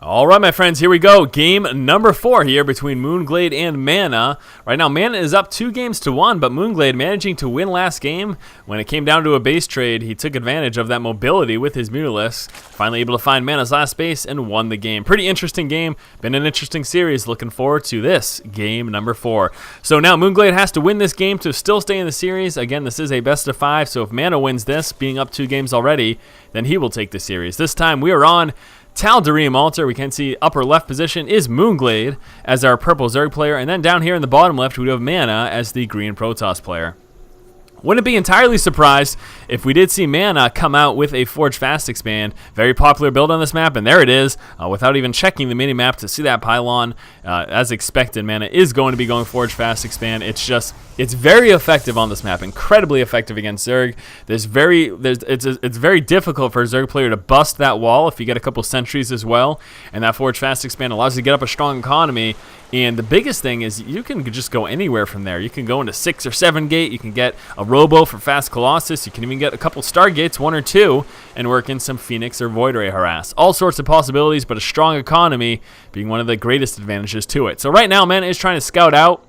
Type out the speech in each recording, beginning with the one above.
All right, my friends, here we go. Game number 4 here between mOOnGLaDe and MaNa. Right now, MaNa is up 2-1, but mOOnGLaDe managing to win last game. When it came down to a base trade, he took advantage of that mobility with his Mutalisk. Finally able to find MaNa's last base and won the game. Pretty interesting game. Been an interesting series. Looking forward to this game number 4. So now mOOnGLaDe has to win this game to still stay in the series. Again, this is a best of 5, so if MaNa wins this, being up 2 games already, then he will take the series. This time we are on Tal'Darim Altar. We can see upper left position is mOOnGLaDe as our purple Zerg player, and then down here in the bottom left we have MaNa as the green Protoss player. Wouldn't be entirely surprised if we did see MaNa come out with a Forge Fast Expand. Very popular build on this map, and there it is. Without even checking the mini-map to see that pylon, as expected, MaNa is going to be going Forge Fast Expand. It's very effective on this map, incredibly effective against Zerg. It's very difficult for a Zerg player to bust that wall if you get a couple sentries as well, and that Forge Fast Expand allows you to get up a strong economy. And the biggest thing is you can just go anywhere from there. You can go into 6 or 7 gate. You can get a Robo for Fast Colossus. You can even get a couple Stargates, 1 or 2, and work in some Phoenix or Void Ray Harass. All sorts of possibilities, but a strong economy being one of the greatest advantages to it. So right now, MaNa is trying to scout out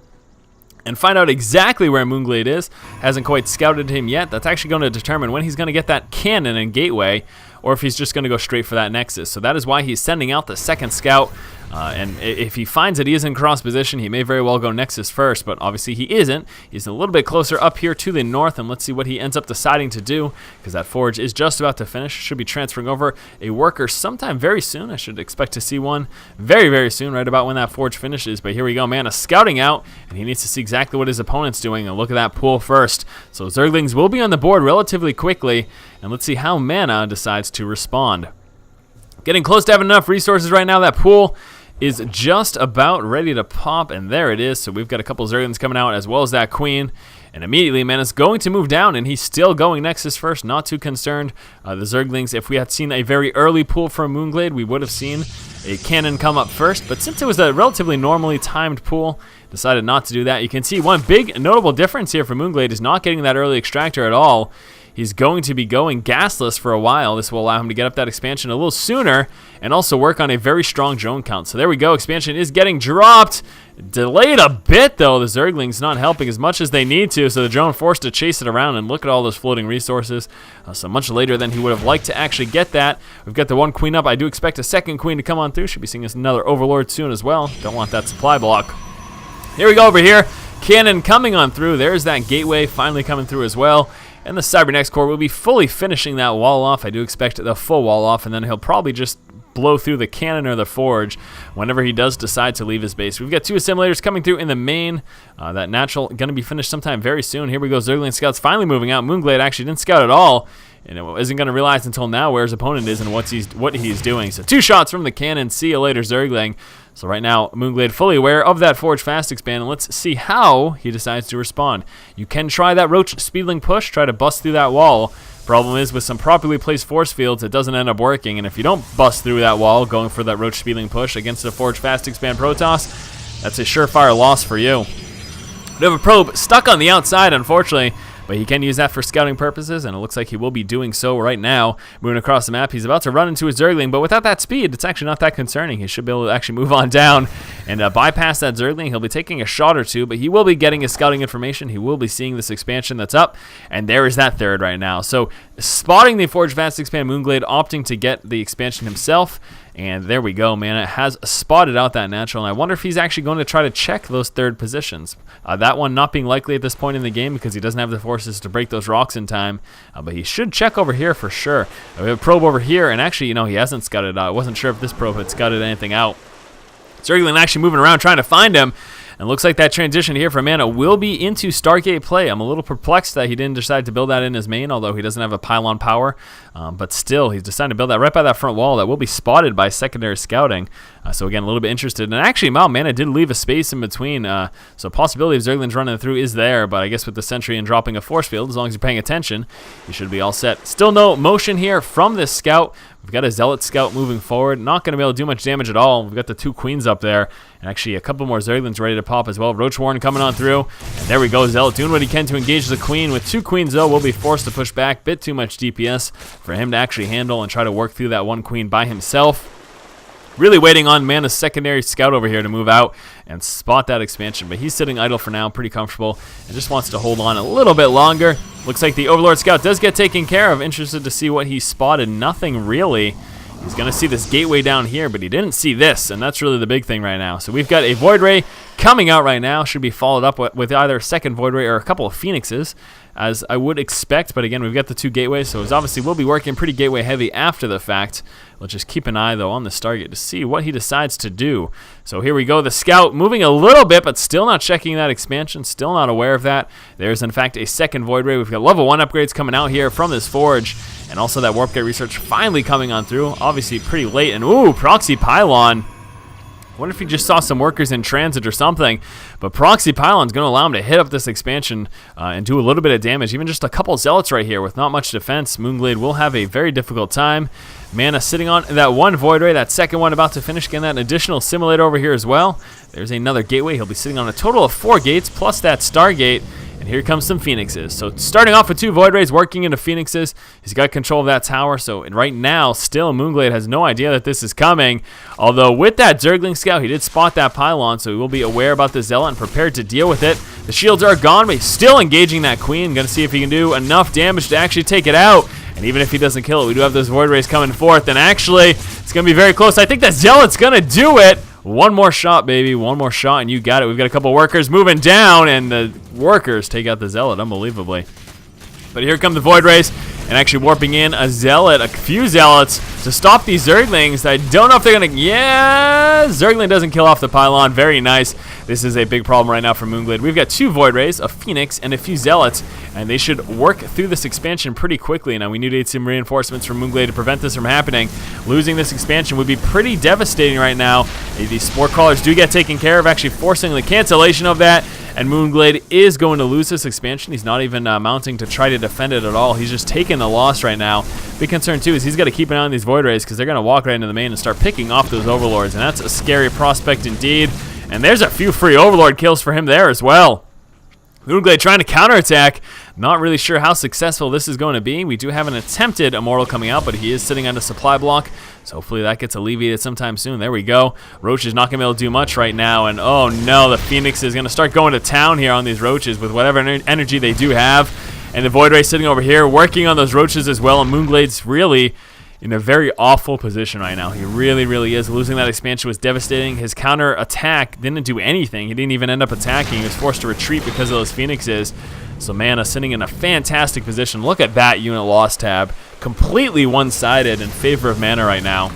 and find out exactly where mOOnGLaDe is. Hasn't quite scouted him yet. That's actually going to determine when he's going to get that cannon and gateway, or if he's just going to go straight for that Nexus. So that is why he's sending out the second scout. And if he finds that he is in cross position, he may very well go Nexus first, but obviously he isn't. He's a little bit closer up here to the north, and let's see what he ends up deciding to do, because that Forge is just about to finish. Should be transferring over a worker sometime very soon. I should expect to see one very, very soon, right about when that Forge finishes. But here we go, MaNa scouting out, and he needs to see exactly what his opponent's doing, and look at that pool first. So Zerglings will be on the board relatively quickly, and let's see how MaNa decides to respond. Getting close to having enough resources right now. That pool is just about ready to pop, and there it is. So we've got a couple Zerglings coming out as well as that Queen, and immediately MaNa's going to move down, and he's still going Nexus first, not too concerned. The Zerglings, if we had seen a very early pool from mOOnGLaDe, we would have seen a cannon come up first, but since it was a relatively normally timed pool, decided not to do that. You can see one big notable difference here for mOOnGLaDe is not getting that early extractor at all. He's going to be going gasless for a while. This will allow him to get up that expansion a little sooner and also work on a very strong drone count. So there we go. Expansion is getting dropped. Delayed a bit, though. The Zerglings not helping as much as they need to, so the drone forced to chase it around, and look at all those floating resources. So much later than he would have liked to actually get that. We've got the 1 Queen up. I do expect a 2nd Queen to come on through. Should be seeing us another Overlord soon as well. Don't want that supply block. Here we go over here. Cannon coming on through. There's that gateway finally coming through as well. And the Cybernex core will be fully finishing that wall off. I do expect the full wall off, and then he'll probably just blow through the cannon or the Forge whenever he does decide to leave his base. We've got 2 assimilators coming through in the main. That natural going to be finished sometime very soon. Here we go. Zergling scouts finally moving out. mOOnGLaDe actually didn't scout at all, and it isn't going to realize until now where his opponent is and what he's doing. So 2 shots from the cannon. See you later, Zergling. So right now, mOOnGLaDe fully aware of that Forge Fast Expand, and let's see how he decides to respond. You can try that Roach Speedling push, try to bust through that wall. Problem is, with some properly placed force fields, it doesn't end up working, and if you don't bust through that wall going for that Roach Speedling push against a Forge Fast Expand Protoss, that's a surefire loss for you. We have a probe stuck on the outside, unfortunately, but he can use that for scouting purposes, and it looks like he will be doing so right now. Moving across the map, he's about to run into his Zergling, but without that speed, it's actually not that concerning. He should be able to actually move on down and bypass that Zergling. He'll be taking a shot or 2, but he will be getting his scouting information. He will be seeing this expansion that's up, and there is that 3rd right now. So spotting the Forge Fast Expand, mOOnGLaDe opting to get the expansion himself. And there we go, MaNa has spotted out that natural, and I wonder if he's actually going to try to check those 3rd positions. That one not being likely at this point in the game because he doesn't have the forces to break those rocks in time, but he should check over here for sure. We have a probe over here, and actually, he hasn't scouted out. I wasn't sure if this probe had scouted anything out. Zergling actually moving around trying to find him. And looks like that transition here from MaNa will be into Stargate play. I'm a little perplexed that he didn't decide to build that in his main, although he doesn't have a pylon power. But still, he's decided to build that right by that front wall that will be spotted by secondary scouting. So again, a little bit interested. And actually, MaNa did leave a space in between. So possibility of Zerglings running through is there. But I guess with the sentry and dropping a force field, as long as you're paying attention, you should be all set. Still no motion here from this scout. We've got a Zealot Scout moving forward. Not going to be able to do much damage at all. We've got the 2 Queens up there. And actually a couple more Zerglings ready to pop as well. Roach Warren coming on through. And there we go. Zealot doing what he can to engage the Queen. With 2 Queens, though, will be forced to push back. Bit too much DPS for him to actually handle and try to work through that 1 Queen by himself. Really waiting on MaNa's secondary scout over here to move out and spot that expansion. But he's sitting idle for now, pretty comfortable, and just wants to hold on a little bit longer. Looks like the Overlord scout does get taken care of. Interested to see what he spotted. Nothing really. He's going to see this gateway down here, but he didn't see this, and that's really the big thing right now. So we've got a Void Ray coming out right now. Should be followed up with either a second Void Ray or a couple of Phoenixes, as I would expect. But again, we've got the 2 gateways, so obviously we'll be working pretty gateway heavy after the fact. Let's just keep an eye, though, on the Stargate to see what he decides to do. So here we go. The scout moving a little bit, but still not checking that expansion. Still not aware of that. There's, in fact, a second Void Ray. We've got level 1 upgrades coming out here from this forge. And also that Warp Gate research finally coming on through. Obviously pretty late. And, ooh, Proxy Pylon. Wonder if he just saw some workers in transit or something. But Proxy Pylon's going to allow him to hit up this expansion and do a little bit of damage. Even just a couple Zealots right here with not much defense. mOOnGLaDe will have a very difficult time. MaNa sitting on that 1 Void Ray. That second one about to finish. Getting that additional Simulator over here as well. There's another gateway. He'll be sitting on a total of 4 gates plus that Stargate. And here comes some Phoenixes. So starting off with 2 Void Rays, working into Phoenixes. He's got control of that tower. So right now, still, mOOnGLaDe has no idea that this is coming. Although with that Zergling Scout, he did spot that pylon. So he will be aware about the Zealot and prepared to deal with it. The shields are gone, but he's still engaging that Queen. Going to see if he can do enough damage to actually take it out. And even if he doesn't kill it, we do have those Void Rays coming forth. And actually, it's going to be very close. I think that Zealot's going to do it. One more shot, baby. One more shot, and you got it. We've got a couple workers moving down, and the workers take out the Zealot, unbelievably. But here come the Void Rays, and actually warping in a Zealot, a few Zealots, to stop these Zerglings. I don't know if they're going to... Yeah! Zergling doesn't kill off the pylon. Very nice. This is a big problem right now for mOOnGLaDe. We've got 2 Void Rays, a Phoenix, and a few Zealots, and they should work through this expansion pretty quickly. Now, we need some reinforcements from mOOnGLaDe to prevent this from happening. Losing this expansion would be pretty devastating right now. These Spore Crawlers do get taken care of, actually forcing the cancellation of that. And mOOnGLaDe is going to lose this expansion. He's not even mounting to try to defend it at all. He's just taking the loss right now. Big concern, too, is he's got to keep an eye on these Void Rays because they're going to walk right into the main and start picking off those Overlords. And that's a scary prospect indeed. And there's a few free Overlord kills for him there as well. mOOnGLaDe trying to counterattack. Not really sure how successful this is going to be. We do have an attempted Immortal coming out, but he is sitting on a supply block. So hopefully that gets alleviated sometime soon. There we go. Roach is not going to be able to do much right now. And oh no, the Phoenix is going to start going to town here on these Roaches with whatever energy they do have. And the Void Ray sitting over here working on those Roaches as well. And mOOnGLaDe's really in a very awful position right now. He really, really is. Losing that expansion was devastating. His counter attack didn't do anything. He didn't even end up attacking. He was forced to retreat because of those Phoenixes. So MaNa sitting in a fantastic position. Look at that unit loss tab. Completely one-sided in favor of MaNa right now.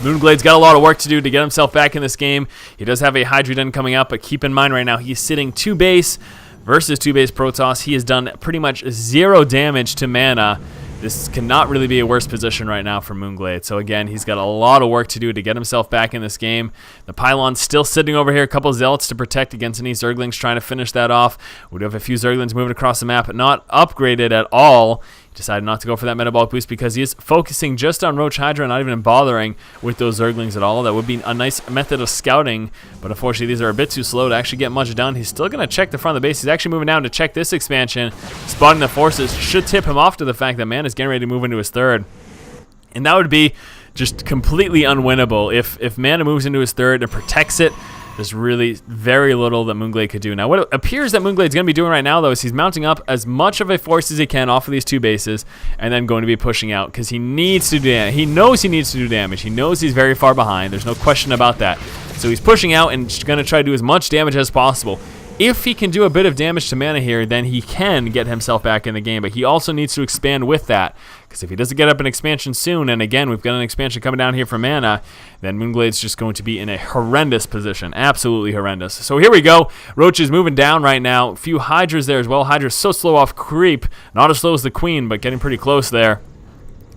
mOOnGLaDe's got a lot of work to do to get himself back in this game. He does have a Hydroden coming up, but keep in mind right now he's sitting 2 base versus 2 base Protoss. He has done pretty much 0 damage to MaNa. This cannot really be a worse position right now for mOOnGLaDe. So again, he's got a lot of work to do to get himself back in this game. The pylon's still sitting over here. A couple Zealots to protect against any Zerglings trying to finish that off. We do have a few Zerglings moving across the map, but not upgraded at all. He decided not to go for that metabolic boost because he is focusing just on Roach Hydra, not even bothering with those Zerglings at all. That would be a nice method of scouting, but unfortunately these are a bit too slow to actually get much done. He's still going to check the front of the base. He's actually moving down to check this expansion. Spotting the forces should tip him off to the fact that MaNa is getting ready to move into his 3rd. And that would be just completely unwinnable. If MaNa moves into his 3rd and protects it, there's really very little that mOOnGLaDe could do. Now, what it appears that mOOnGLaDe's going to be doing right now, though, is he's mounting up as much of a force as he can off of these 2 bases and then going to be pushing out because he needs to do damage. He knows he needs to do damage. He knows he's very far behind. There's no question about that. So he's pushing out and going to try to do as much damage as possible. If he can do a bit of damage to MaNa here, then he can get himself back in the game. But he also needs to expand with that. Because if he doesn't get up an expansion soon, and again, we've got an expansion coming down here for MaNa, then mOOnGLaDe's just going to be in a horrendous position. Absolutely horrendous. So here we go. Roach is moving down right now. A few Hydras there as well. Hydra's so slow off creep. Not as slow as the Queen, but getting pretty close there.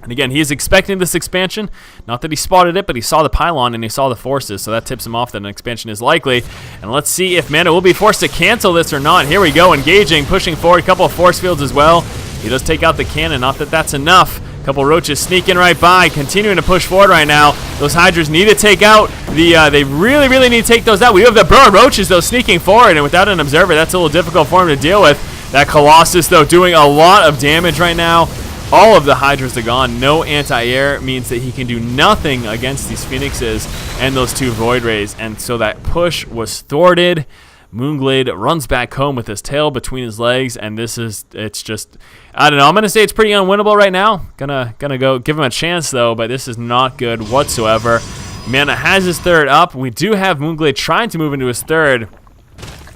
And again, he is expecting this expansion. Not that he spotted it, but he saw the pylon and he saw the forces, so that tips him off that an expansion is likely. And let's see if MaNa will be forced to cancel this or not. Here we go, engaging, pushing forward, a couple of force fields as well. He does take out the cannon, not that that's enough. A couple Roaches sneaking right by, continuing to push forward right now. Those Hydras need to take out they really, really need to take those out. We have the Burrow Roaches, though, sneaking forward, and without an observer, that's a little difficult for him to deal with. That Colossus, though, doing a lot of damage right now. All of the Hydras are gone. No anti-air means that he can do nothing against these Phoenixes and those 2 Void Rays. And so that push was thwarted. mOOnGLaDe runs back home with his tail between his legs, and it's just, I don't know. I'm gonna say it's pretty unwinnable right now. Gonna go give him a chance though, but this is not good whatsoever. MaNa has his 3rd up. We do have mOOnGLaDe trying to move into his 3rd.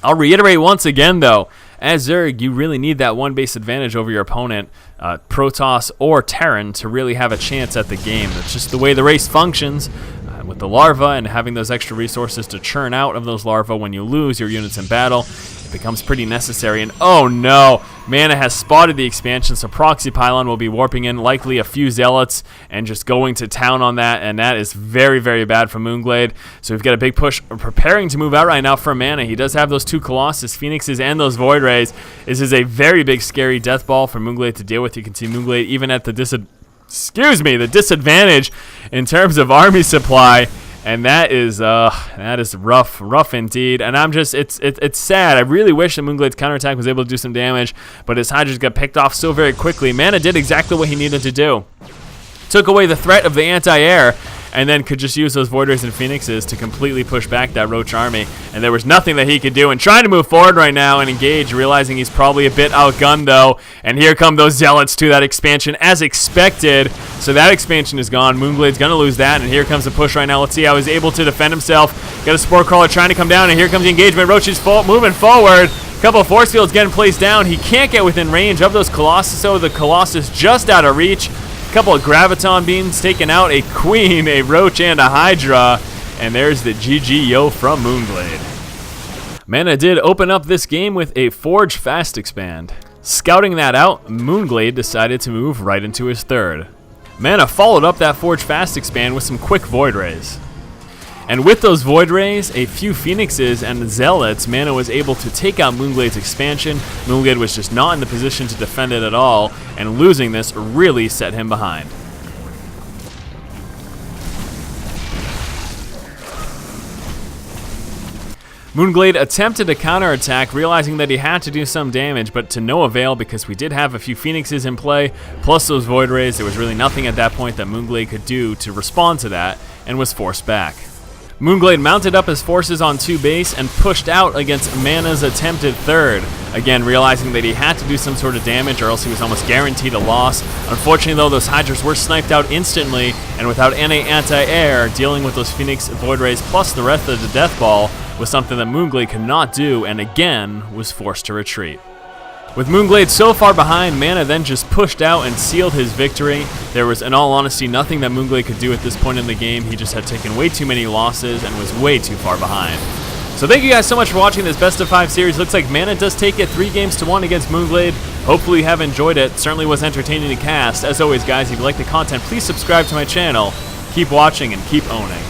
I'll reiterate once again though, as Zerg, you really need that 1 base advantage over your opponent, Protoss or Terran, to really have a chance at the game. That's just the way the race functions. With the larva and having those extra resources to churn out of those larvae when you lose your units in battle, it becomes pretty necessary. And oh no, MaNa has spotted the expansion, so Proxy Pylon will be warping in, likely a few Zealots, and just going to town on that, and that is very, very bad for mOOnGLaDe. So we've got a big push preparing to move out right now for MaNa. He does have those 2 Colossus, Phoenixes, and those Void Rays. This is a very big, scary death ball for mOOnGLaDe to deal with. You can see mOOnGLaDe even at the disadvantage in terms of army supply, and that is rough indeed. And I'm just, it's sad. I really wish that mOOnGLaDe's counterattack was able to do some damage, but his Hydras got picked off so very quickly. MaNa did exactly what he needed to do. Took away the threat of the anti-air, and then could just use those Void Rays and Phoenixes to completely push back that Roach army. And there was nothing that he could do. And trying to move forward right now and engage, realizing he's probably a bit outgunned though. And here come those Zealots to that expansion as expected. So that expansion is gone. mOOnGLaDe's going to lose that. And here comes the push right now. Let's see how he's able to defend himself. Got a Spore Crawler trying to come down. And here comes the engagement. Roach is moving forward. A couple of force fields getting placed down. He can't get within range of those Colossus. So the Colossus just out of reach. Couple of Graviton Beams taking out a Queen, a Roach, and a Hydra. And there's the GG yo from mOOnGLaDe. MaNa did open up this game with a Forge Fast Expand. Scouting that out, mOOnGLaDe decided to move right into his 3rd. MaNa followed up that Forge Fast Expand with some quick Void Rays. And with those Void Rays, a few Phoenixes, and Zealots, MaNa was able to take out mOOnGLaDe's expansion. mOOnGLaDe was just not in the position to defend it at all, and losing this really set him behind. mOOnGLaDe attempted a counterattack, realizing that he had to do some damage, but to no avail because we did have a few Phoenixes in play, plus those Void Rays. There was really nothing at that point that mOOnGLaDe could do to respond to that, and was forced back. mOOnGLaDe mounted up his forces on 2 base and pushed out against MaNa's attempted 3rd. Again, realizing that he had to do some sort of damage or else he was almost guaranteed a loss. Unfortunately though, those Hydras were sniped out instantly, and without any anti-air, dealing with those Phoenix Void Rays plus the rest of the Death Ball was something that mOOnGLaDe could not do, and again was forced to retreat. With mOOnGLaDe so far behind, MaNa then just pushed out and sealed his victory. There was, in all honesty, nothing that mOOnGLaDe could do at this point in the game. He just had taken way too many losses and was way too far behind. So thank you guys so much for watching this Best of 5 series. Looks like MaNa does take it 3-1 against mOOnGLaDe. Hopefully you have enjoyed it. Certainly was entertaining to cast. As always, guys, if you like the content, please subscribe to my channel. Keep watching and keep owning.